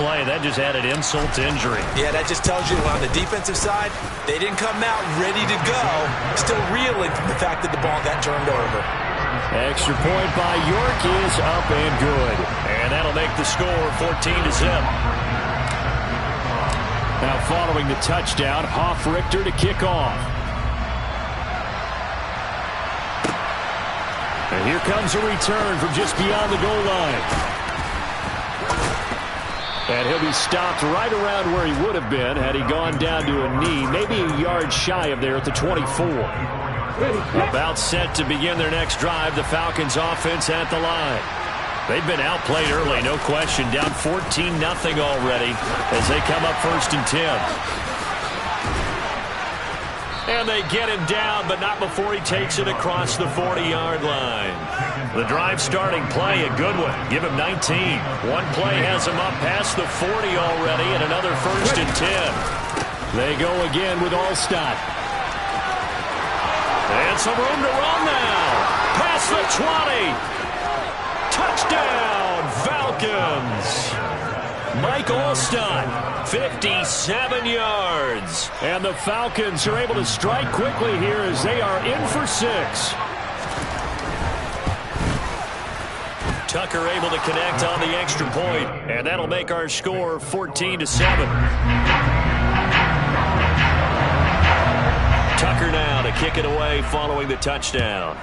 play. That just added insult to injury. Yeah, that just tells you on the defensive side, they didn't come out ready to go, still reeling from the fact that the ball got turned over. Extra point by York is up and good. And that'll make the score 14-0. Now following the touchdown, Hoff-Richter to kick off. And here comes a return from just beyond the goal line. And he'll be stopped right around where he would have been had he gone down to a knee, maybe a yard shy of there at the 24. About set to begin their next drive, the Falcons offense at the line. They've been outplayed early, no question, down 14-0 already as they come up 1st and 10. And they get him down, but not before he takes it across the 40-yard line. The drive starting play, a good one. Give him 19. One play has him up past the 40 already, and another 1st and 10. They go again with Allstott. And some room to run now. Past the 20. Touchdown, Falcons. Mike Allstott, 57 yards. And the Falcons are able to strike quickly here as they are in for 6. Tucker able to connect on the extra point, and that'll make our score 14-7. Tucker now to kick it away following the touchdown.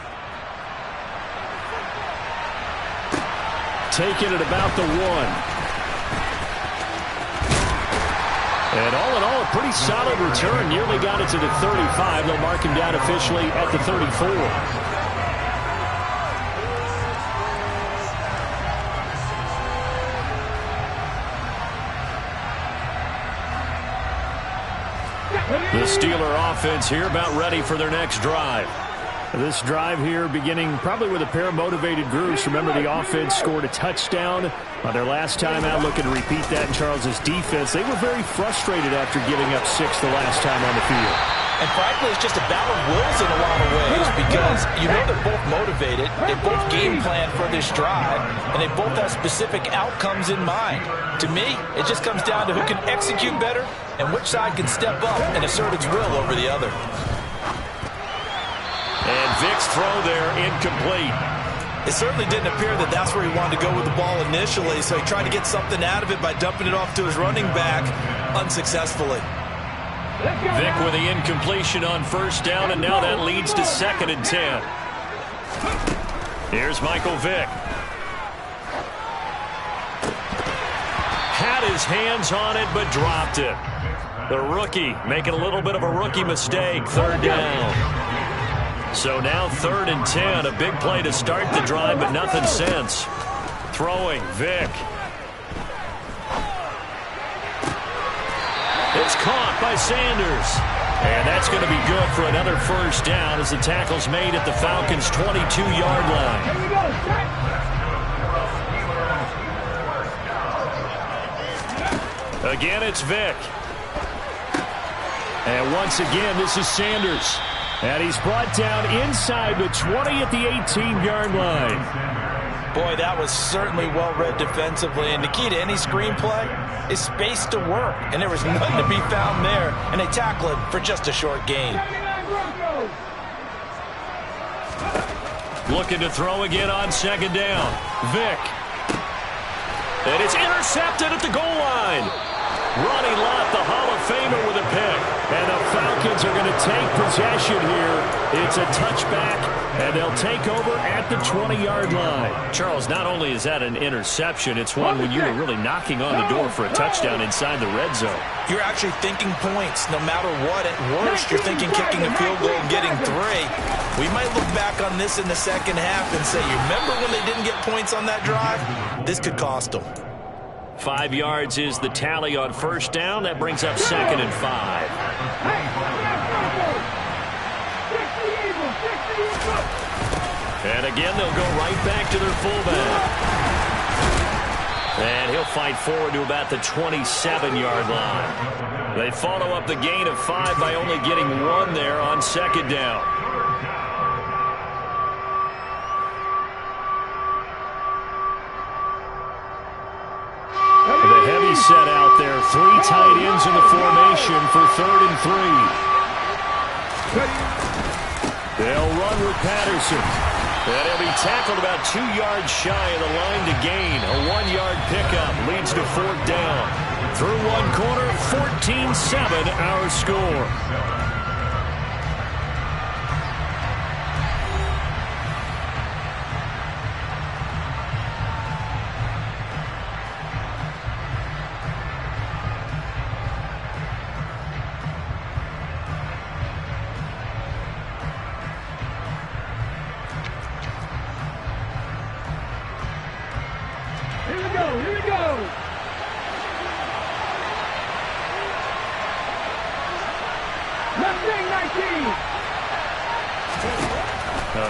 Taken at about the 1. And all in all, a pretty solid return. Nearly got it to the 35. They'll mark him down officially at the 34. The Steeler offense here about ready for their next drive. This drive here beginning probably with a pair of motivated groups. Remember, the offense scored a touchdown on their last time out, looking to repeat that in Charles's defense. They were very frustrated after giving up 6 the last time on the field. And frankly, it's just a battle of wills in a lot of ways because you know they're both motivated, they both game plan for this drive, and they both have specific outcomes in mind. To me, it just comes down to who can execute better and which side can step up and assert its will over the other. And Vic's throw there incomplete. It certainly didn't appear that that's where he wanted to go with the ball initially, so he tried to get something out of it by dumping it off to his running back unsuccessfully. Vic with the incompletion on 1st down, and now that leads to 2nd and 10. Here's Michael Vick. Had his hands on it, but dropped it. The rookie making a little bit of a rookie mistake, 3rd down. So now 3rd and 10, a big play to start the drive, but nothing since. Throwing, Vick. It's caught by Sanders. And that's going to be good for another 1st down as the tackle's made at the Falcons' 22-yard line. Again, it's Vick. And once again, this is Sanders. And he's brought down inside the 20 at the 18-yard line. Boy, that was certainly well-read defensively. And the key to any screenplay is space to work. And there was nothing to be found there. And they tackle it for just a short gain. Looking to throw again on 2nd down. Vick. And it's intercepted at the goal line. Ronnie Lott, the Hall of Famer, with a pick. And the Falcons are going to take possession here. It's a touchback, and they'll take over at the 20-yard line. Charles, not only is that an interception, it's one when you were really knocking on the door for a touchdown inside the red zone. You're actually thinking points no matter what. At worst, you're thinking kicking a field goal and getting 3. We might look back on this in the second half and say, you remember when they didn't get points on that drive? This could cost them. 5 yards is the tally on 1st down. That brings up 2nd and 5. And again, they'll go right back to their fullback. And he'll fight forward to about the 27-yard line. They follow up the gain of 5 by only getting 1 there on 2nd down. set out there. 3 tight ends in the formation for 3rd and 3. They'll run with Patterson. And he'll be tackled about 2 yards shy of the line to gain. A 1-yard pickup leads to 4th down. Through one quarter, 14-7 our score.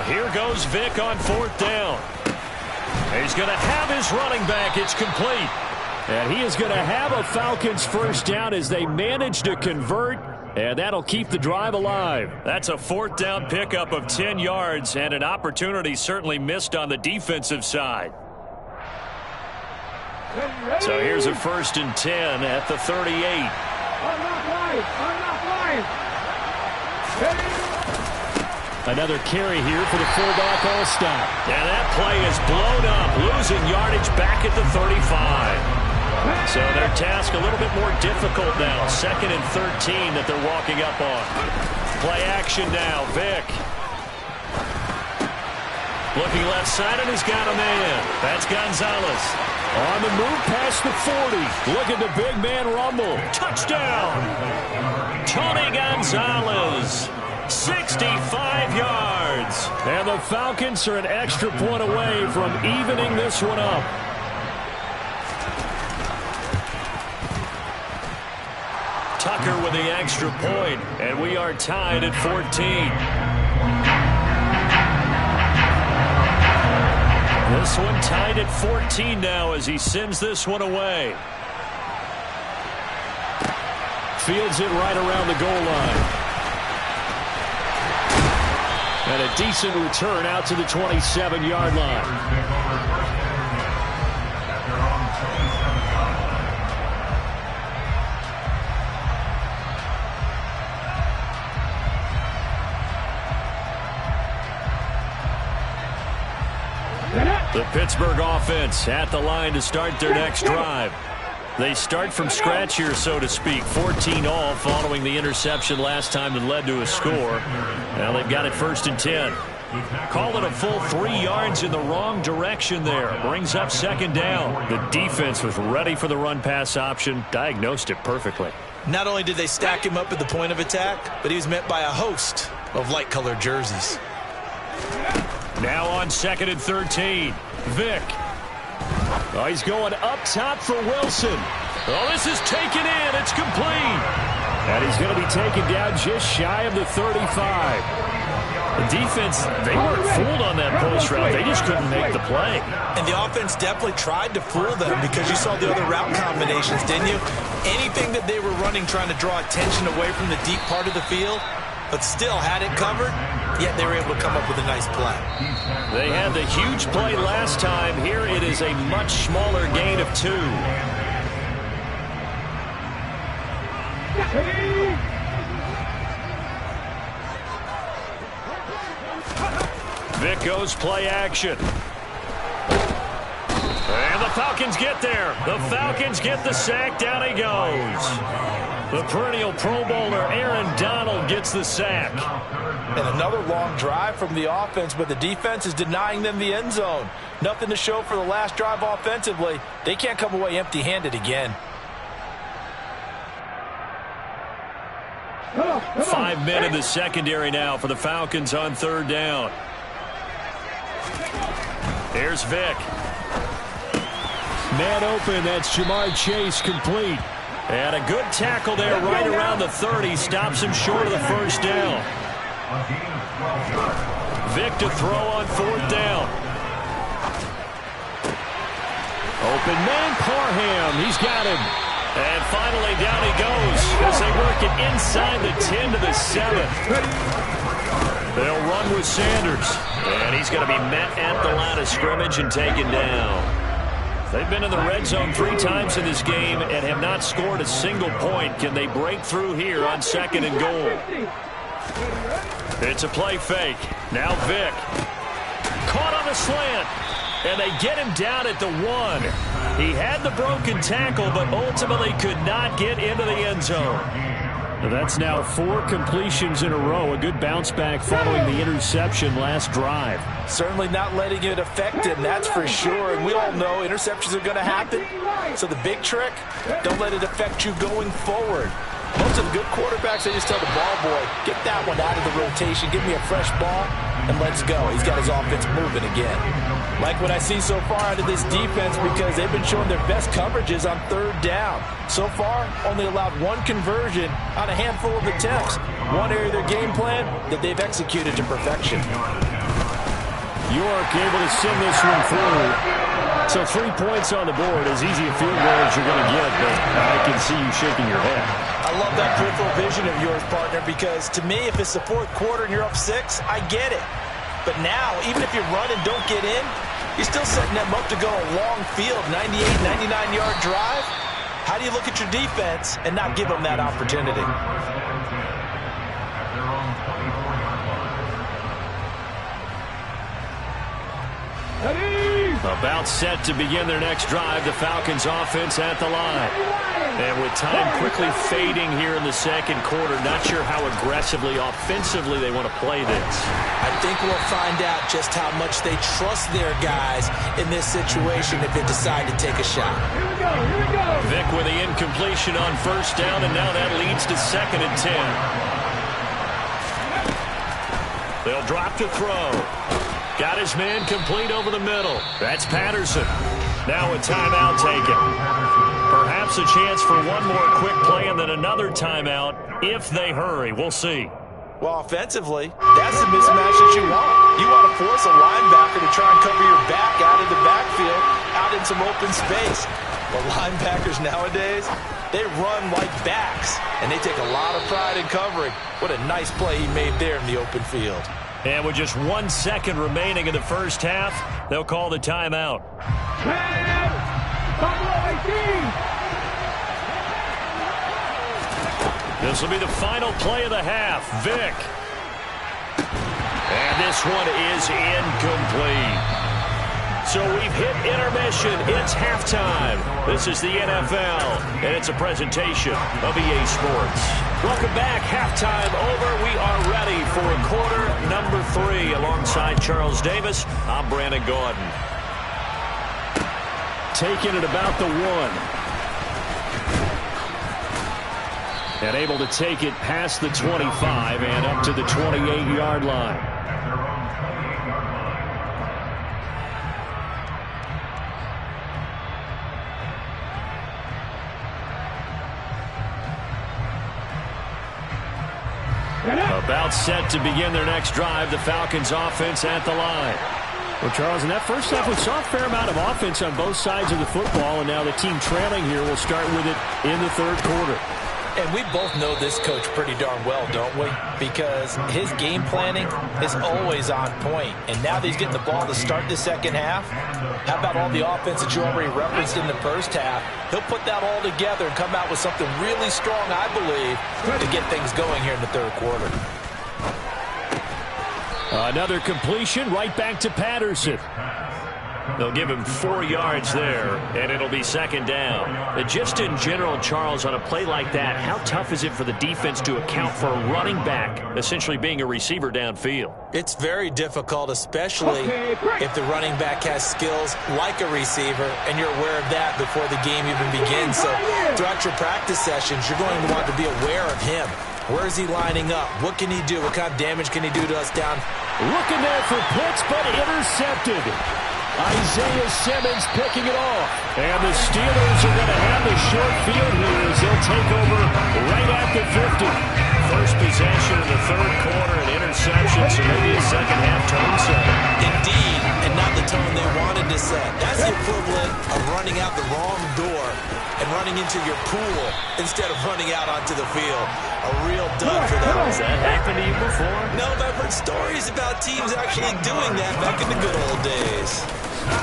Here goes Vic on 4th down. He's going to have his running back. It's complete. And he is going to have a Falcons 1st down as they manage to convert, and that'll keep the drive alive. That's a 4th down pickup of 10 yards and an opportunity certainly missed on the defensive side. So here's a 1st and 10 at the 38. Another carry here for the fullback all-stop. And that play is blown up, losing yardage back at the 35. So their task a little bit more difficult now. 2nd and 13 that they're walking up on. Play action now, Vic. Looking left side, and he's got a man. That's Gonzalez. On the move past the 40. Look at the big man rumble. Touchdown! Tony Gonzalez. 65 yards. And the Falcons are an extra point away from evening this one up. Tucker with the extra point, and we are tied at 14. This one tied at 14 now as he sends this one away. Fields it right around the goal line. And a decent return out to the 27-yard line. The Pittsburgh offense at the line to start their next drive. They start from scratch here, so to speak. 14 all following the interception last time that led to a score. Now they've got it 1st and 10. Call it a full 3 yards in the wrong direction there. Brings up 2nd down. The defense was ready for the run-pass option. Diagnosed it perfectly. Not only did they stack him up at the point of attack, but he was met by a host of light-colored jerseys. Now on 2nd and 13. Vic. Oh, he's going up top for Wilson. Oh, this is taken in. It's complete. And he's going to be taken down just shy of the 35. The defense, they weren't fooled on that post route. They just couldn't make the play. And the offense definitely tried to fool them because you saw the other route combinations, didn't you? Anything that they were running trying to draw attention away from the deep part of the field, but still had it covered, yet they were able to come up with a nice play. They had the huge play last time. Here it is a much smaller gain of 2. Vic goes play action. And the Falcons get there. The Falcons get the sack. Down he goes. The perennial Pro Bowler Aaron Donald gets the sack. And another long drive from the offense, but the defense is denying them the end zone. Nothing to show for the last drive offensively. They can't come away empty-handed again. 5 men in the secondary now for the Falcons on 3rd down. Here's Vic. Man open, that's Jamar Chase, complete. And a good tackle there right around the 30. Stops him short of the 1st down. Vic to throw on 4th down. Open man, Parham. He's got him. And finally down he goes as they work it inside the 10 to the 7. They'll run with Sanders. And he's going to be met at the line of scrimmage and taken down. They've been in the red zone 3 times in this game and have not scored a single point. Can they break through here on 2nd and goal? It's a play fake. Now Vick. Caught on the slant. And they get him down at the 1. He had the broken tackle, but ultimately could not get into the end zone. That's now 4 completions in a row. A good bounce back following the interception last drive. Certainly not letting it affect him, that's for sure. And we all know interceptions are going to happen. So the big trick, don't let it affect you going forward. Most of the good quarterbacks, they just tell the ball boy, get that one out of the rotation, give me a fresh ball, and let's go. He's got his offense moving again. Like what I see so far out of this defense because they've been showing their best coverages on 3rd down. So far, only allowed 1 conversion on a handful of attempts. One area of their game plan that they've executed to perfection. York able to send this one through. So 3 points on the board, as easy a field goal as you're going to get, but I can see you shaking your head. I love that peripheral vision of yours, partner, because to me, if it's the 4th quarter and you're up 6, I get it. But now, even if you run and don't get in, you're still setting them up to go a long field, 98, 99-yard drive. How do you look at your defense and not give them that opportunity? About set to begin their next drive, the Falcons offense at the line. And with time quickly fading here in the 2nd quarter, not sure how aggressively, offensively they want to play this. I think we'll find out just how much they trust their guys in this situation if they decide to take a shot. Here we go. Vick with the incompletion on 1st down, and now that leads to 2nd and 10. They'll drop to throw. Got his man complete over the middle. That's Patterson. Now a timeout taken. Perhaps a chance for one more quick play and then another timeout if they hurry. We'll see. Well, offensively, that's the mismatch that you want. You want to force a linebacker to try and cover your back out of the backfield, out in some open space. But linebackers nowadays, they run like backs, and they take a lot of pride in covering. What a nice play he made there in the open field. And with just 1 second remaining in the 1st half, they'll call the timeout. This will be the final play of the half. Vick. And this one is incomplete. So we've hit intermission. It's halftime. This is the NFL, and it's a presentation of EA Sports. Welcome back. Halftime over. We are ready for quarter number 3. Alongside Charles Davis, I'm Brandon Gaudin. Taking it about the 1. And able to take it past the 25 and up to the 28-yard line. About set to begin their next drive, the Falcons offense at the line. Well, Charles, in that first half, we saw a fair amount of offense on both sides of the football, and now the team trailing here will start with it in the 3rd quarter. And we both know this coach pretty darn well, don't we? Because his game planning is always on point. And now that he's getting the ball to start the 2nd half, how about all the offense that you already referenced in the 1st half? He'll put that all together and come out with something really strong, I believe, to get things going here in the 3rd quarter. Another completion right back to Patterson. They'll give him 4 yards there, and it'll be 2nd down. Just in general, Charles, on a play like that, how tough is it for the defense to account for a running back essentially being a receiver downfield? It's very difficult, especially if the running back has skills like a receiver, and you're aware of that before the game even begins. So throughout your practice sessions, you're going to want to be aware of him. Where is he lining up? What can he do? What kind of damage can he do to us down? Looking there for Pitts, but intercepted. Isaiah Simmons picking it off. And the Steelers are going to have the short field here as they'll take over right at the 50. First possession in the 3rd quarter, an interception, so maybe a 2nd half tone setter. Indeed, and not the tone they wanted to set. That's the equivalent of running out the wrong door and running into your pool instead of running out onto the field. A real dud for them. Has that happened to you before? No, but I've heard stories about teams actually doing that back in the good old days.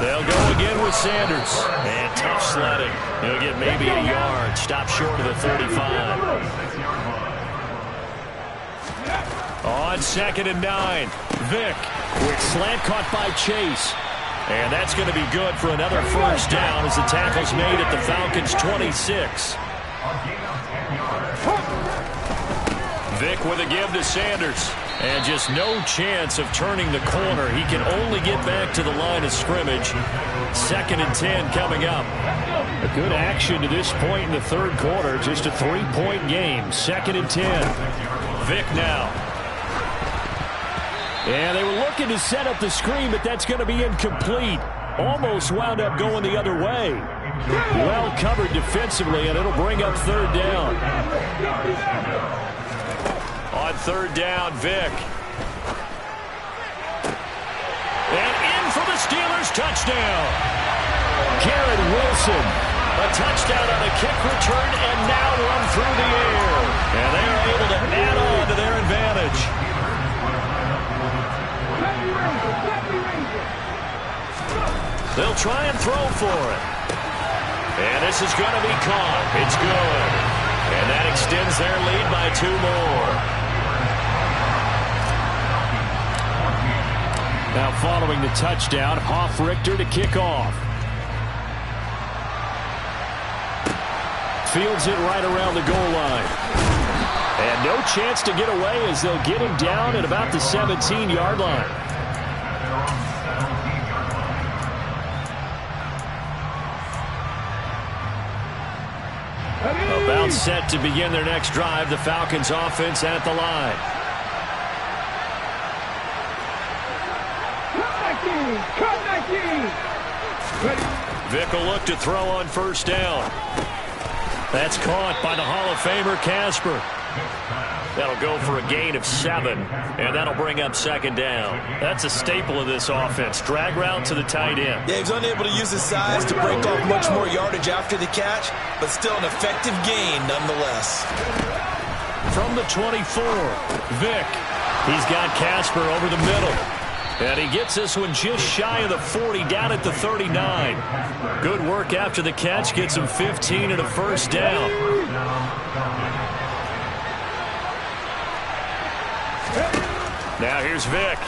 They'll go again with Sanders. And tough sledding. He'll get maybe a yard. Stop short of the 35. On 2nd and 9. Vick. Quick slant caught by Chase. And that's going to be good for another first down as the tackle's made at the Falcons' 26. Vick with a give to Sanders. And just no chance of turning the corner. He can only get back to the line of scrimmage. 2nd and 10 coming up. A good action to this point in the third quarter. Just a 3-point game. 2nd and 10. Vick now. And they were looking to set up the screen, but that's going to be incomplete. Almost wound up going the other way. Well covered defensively, and it'll bring up 3rd down. On 3rd down, Vick. And in for the Steelers' touchdown. Garrett Wilson. A touchdown on a kick return and now run through the air. And they are able to add on to their advantage. They'll try and throw for it. And this is going to be caught. It's good. And that extends their lead by 2 more. Now following the touchdown, Hoff-Richter to kick off. Fields it right around the goal line. And no chance to get away as they'll get him down at about the 17-yard line. About set to begin their next drive. The Falcons offense at the line. Vick will look to throw on 1st down. That's caught by the Hall of Famer Casper. That'll go for a gain of 7, and that'll bring up 2nd down. That's a staple of this offense. Drag route to the tight end. Yeah, he's unable to use his size to break off much more yardage after the catch, but still an effective gain nonetheless. From the 24, Vick. He's got Casper over the middle. And he gets this one just shy of the 40, down at the 39. Good work after the catch. Gets him 15 and a 1st down. Now here's Vick.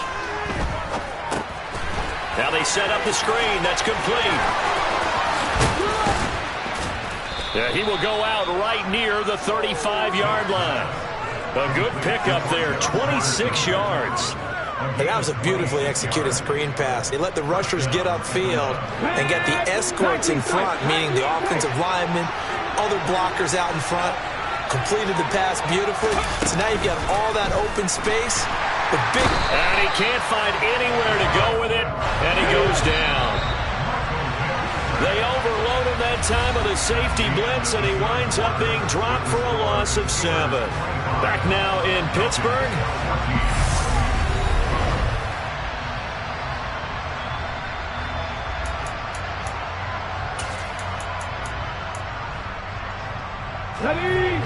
Now they set up the screen. That's complete. Yeah, he will go out right near the 35-yard line. A good pickup there, 26 yards. And that was a beautifully executed screen pass. They let the rushers get upfield and get the escorts in front, meaning the offensive linemen, other blockers out in front, completed the pass beautifully. So now you've got all that open space. And he can't find anywhere to go with it, and he goes down. They overload him that time with a safety blitz, and he winds up being dropped for a loss of 7. Back now in Pittsburgh.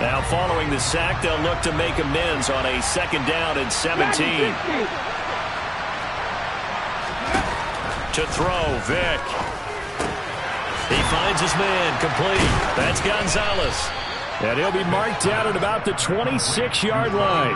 Now following the sack, they'll look to make amends on a 2nd down and 17. To throw, Vick. He finds his man, complete. That's Gonzalez. And he'll be marked down at about the 26-yard line.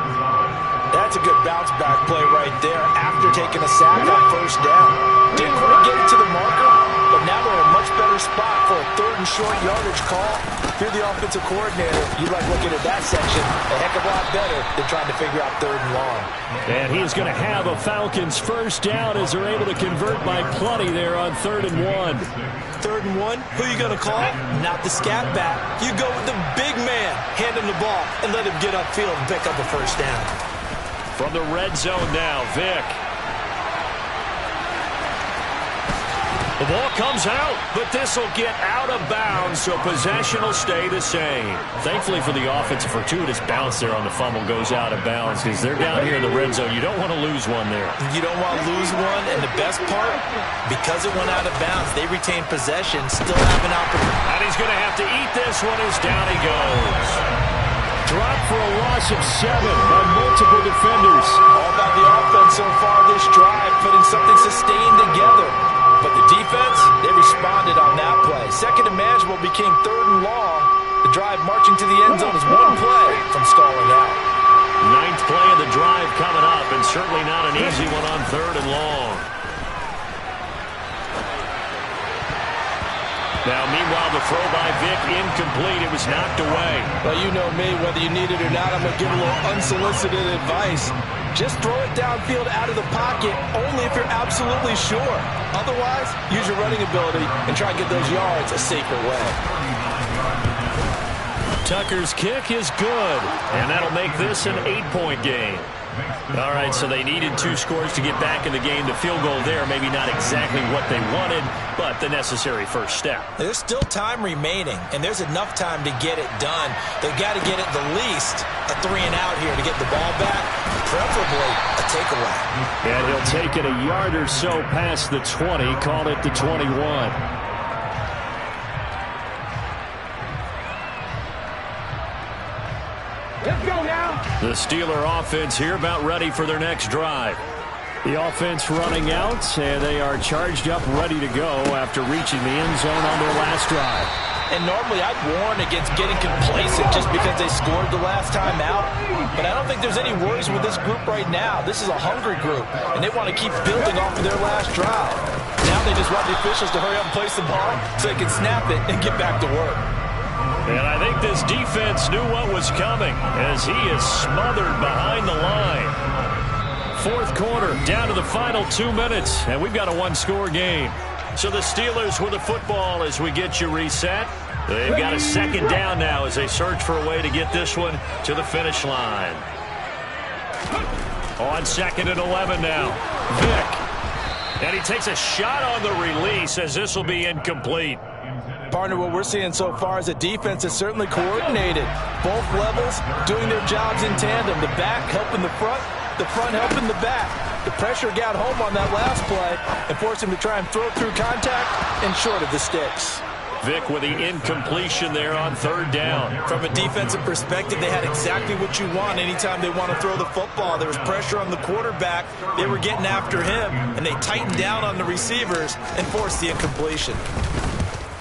That's a good bounce-back play right there after taking a sack on 1st down. Didn't quite get it to the marker, but now they're in a much better spot for a 3rd and short yardage call. If you're the offensive coordinator, you like looking at that section a heck of a lot better than trying to figure out 3rd and long. And he is going to have a Falcons 1st down as they're able to convert by plenty there on 3rd and 1. 3rd and 1, who are you going to call? Not the scat back. You go with the big man, hand him the ball, and let him get upfield and pick up a 1st down. From the red zone now, Vick. The ball comes out, but this will get out of bounds, so possession will stay the same. Thankfully for the offense, a fortuitous bounce there on the fumble goes out of bounds because they're down here in the red zone. You don't want to lose one there. You don't want to lose one, and the best part, because it went out of bounds, they retain possession, still have an opportunity. And he's going to have to eat this one as down he goes. Dropped for a loss of 7 by multiple defenders. All about the offense so far this drive, putting something sustained together. But the defense, they responded on that play. Second and manageable became third and long. The drive marching to the end zone is one play from stalling out. Ninth play of the drive coming up, and certainly not an easy one on third and long. Now, meanwhile, the throw by Vic incomplete. It was knocked away. Well, you know me, whether you need it or not, I'm going to give a little unsolicited advice. Just throw it downfield out of the pocket only if you're absolutely sure. Otherwise, use your running ability and try to get those yards a safer way. Tucker's kick is good, and that'll make this an 8-point game. All right, so they needed 2 scores to get back in the game. The field goal there, maybe not exactly what they wanted, but the necessary first step. There's still time remaining, and there's enough time to get it done. They've got to get it the least a 3-and-out here to get the ball back, preferably a takeaway. And he'll take it a yard or so past the 20, call it the 21. Let's go now. The Steeler offense here about ready for their next drive. The offense running out, and they are charged up, ready to go after reaching the end zone on their last drive. And normally I'd warn against getting complacent just because they scored the last time out. But I don't think there's any worries with this group right now. This is a hungry group, and they want to keep building off of their last drive. Now they just want the officials to hurry up and place the ball so they can snap it and get back to work. And I think this defense knew what was coming as he is smothered behind the line. Fourth quarter, down to the final 2 minutes, and we've got a 1-score game. So the Steelers with the football as we get you reset. They've got a second down now as they search for a way to get this one to the finish line. On second and 11 now, Vic. And he takes a shot on the release as this will be incomplete. Partner, what we're seeing so far is a defense that's certainly coordinated. Both levels doing their jobs in tandem. The back helping the front helping the back. The pressure got home on that last play and forced him to try and throw through contact and short of the sticks. Vic with the incompletion there on third down. From a defensive perspective, they had exactly what you want anytime they want to throw the football. There was pressure on the quarterback. They were getting after him, and they tightened down on the receivers and forced the incompletion.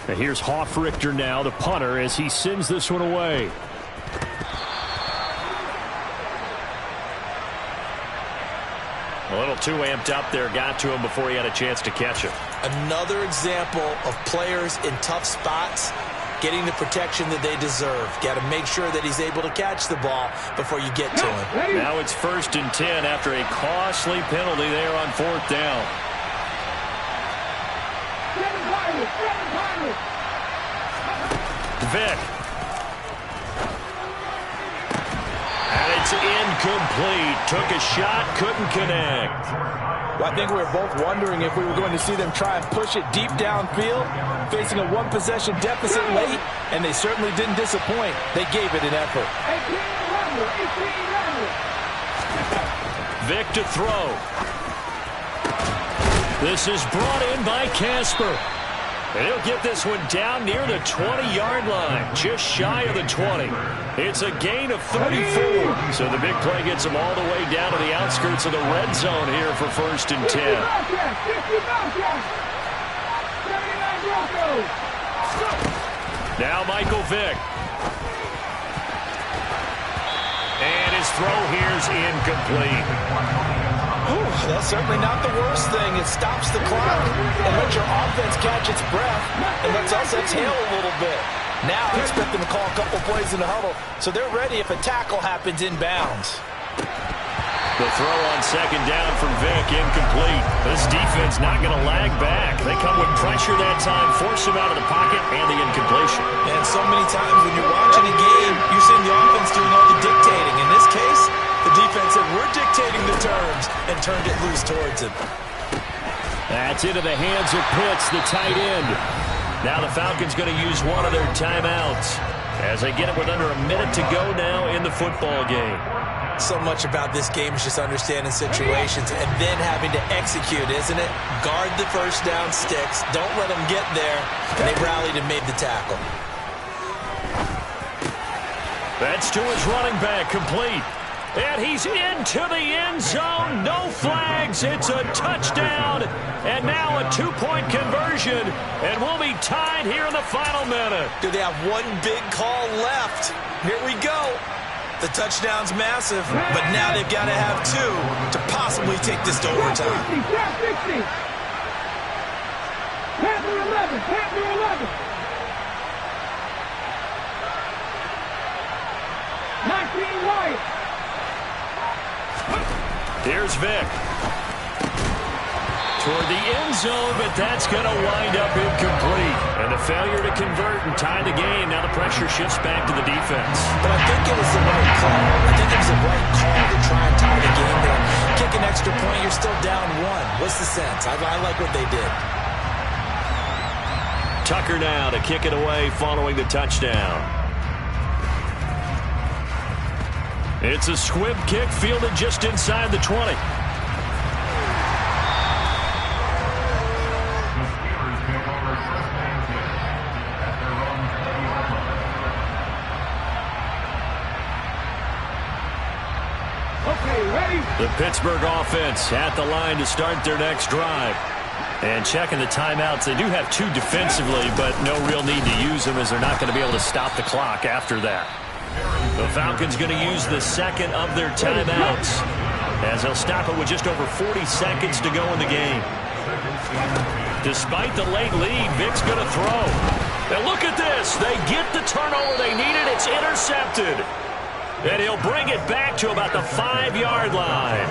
And here's Hoffrichter now, the punter, as he sends this one away. A little too amped up there, got to him before he had a chance to catch it. Another example of players in tough spots getting the protection that they deserve. Got to make sure that he's able to catch the ball before you get to him. Now it's 1st and 10 after a costly penalty there on 4th down. Vic. And it's incomplete. Took a shot, couldn't connect. Well, I think we were both wondering if we were going to see them try and push it deep downfield, facing a 1-possession deficit late, and they certainly didn't disappoint. They gave it an effort. Vic to throw. This is brought in by Casper. And he'll get this one down near the 20-yard line, just shy of the 20. It's a gain of 34. So the big play gets them all the way down to the outskirts of the red zone here for 1st and 10. Now Michael Vick. And his throw here's incomplete. Ooh, that's certainly not the worst thing. It stops the clock and lets your offense catch its breath and lets us exhale a little bit. Now expect them to call a couple plays in the huddle so they're ready if a tackle happens inbounds. The throw on second down from Vic, incomplete. This defense not going to lag back. They come with pressure that time, force him out of the pocket, and the incompletion. And so many times when you're watching a game, you're seeing the offense doing all the dictating. In this case, the defense said, we're dictating the terms, and turned it loose towards him. That's into the hands of Pitts, the tight end. Now the Falcons going to use one of their timeouts as they get it with under a minute to go now in the football game. So much about this game is just understanding situations and then having to execute, isn't it? Guard the first down sticks. Don't let them get there. And they rallied and made the tackle. That's to his running back, complete. And he's into the end zone. No flags. It's a touchdown. And now a two-point conversion. And we'll be tied here in the final minute. Do they have one big call left? Here we go. The touchdown's massive, but now they've got to have two to possibly take this to overtime. 60. Panther 11. Panther 11. 19 Wyatt. Here's Vic. Toward the end zone, but that's going to wind up incomplete. And the failure to convert and tie the game. Now the pressure shifts back to the defense. But I think it was the right call. I think it was the right call to try and tie the game there. Kick an extra point, you're still down one. What's the sense? I like what they did. Tucker now to kick it away following the touchdown. It's a squib kick fielded just inside the 20. The Pittsburgh offense at the line to start their next drive. And checking the timeouts. They do have two defensively, but no real need to use them as they're not going to be able to stop the clock after that. The Falcons going to use the second of their timeouts as they'll stop it with just over 40 seconds to go in the game. Despite the late lead, Vic's going to throw. And look at this. They get the turnover they needed. It's intercepted. And he'll bring it back to about the 5-yard line.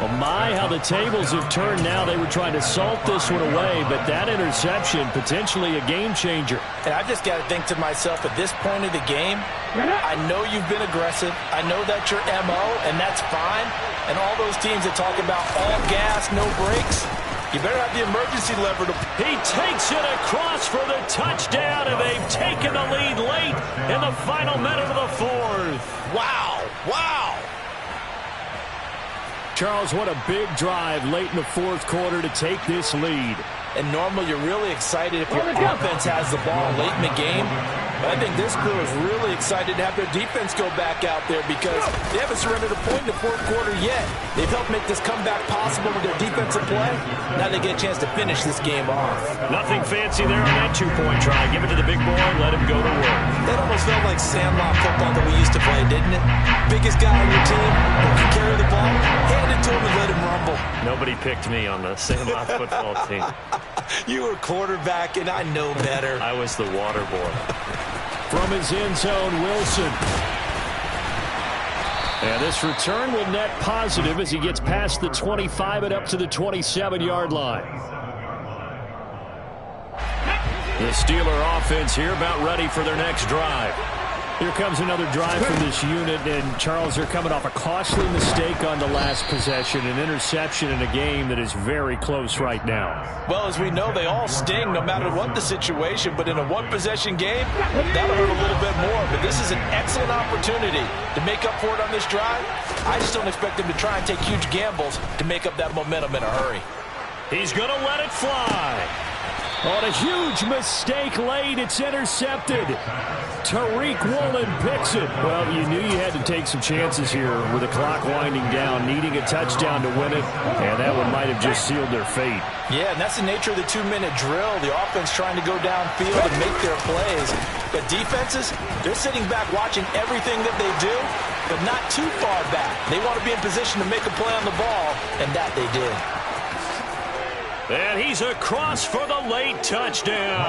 Well, my, how the tables have turned now. They were trying to salt this one away, but that interception, potentially a game changer. And I've just got to think to myself, at this point of the game, I know you've been aggressive. I know that's your MO, and that's fine. And all those teams that talk about all gas, no brakes, you better have the emergency lever to... He takes it across for the touchdown, and they've taken the lead late in the final minute of the fourth. Wow. Wow. Charles, what a big drive late in the fourth quarter to take this lead. And normally you're really excited if your offense has the ball late in the game. But I think this crew is really excited to have their defense go back out there because they haven't surrendered a point in the fourth quarter yet. They've helped make this comeback possible with their defensive play. Now they get a chance to finish this game off. Nothing fancy there on that two-point try. Give it to the big boy and let him go to work. That almost felt like sandlot football that we used to play, didn't it? Biggest guy on your team who can carry the ball, hand it to him and let him rumble. Nobody picked me on the sandlot football team. You were quarterback, and I know better. I was the water boy. From his end zone, Wilson. And this return will net positive as he gets past the 25 and up to the 27-yard line. The Steeler offense here about ready for their next drive. Here comes another drive from this unit, and Charles, they're coming off a costly mistake on the last possession, an interception in a game that is very close right now. Well, as we know, they all sting no matter what the situation, but in a one-possession game, that'll hurt a little bit more. But this is an excellent opportunity to make up for it on this drive. I just don't expect them to try and take huge gambles to make up that momentum in a hurry. He's going to let it fly. On a huge mistake late, it's intercepted. Tariq Woolen picks it. Well, you knew you had to take some chances here with the clock winding down, needing a touchdown to win it, and that one might have just sealed their fate. Yeah, and that's the nature of the 2-minute drill. The offense trying to go downfield and make their plays. But defenses, they're sitting back watching everything that they do, but not too far back. They want to be in position to make a play on the ball, and that they did. And he's across for the late touchdown.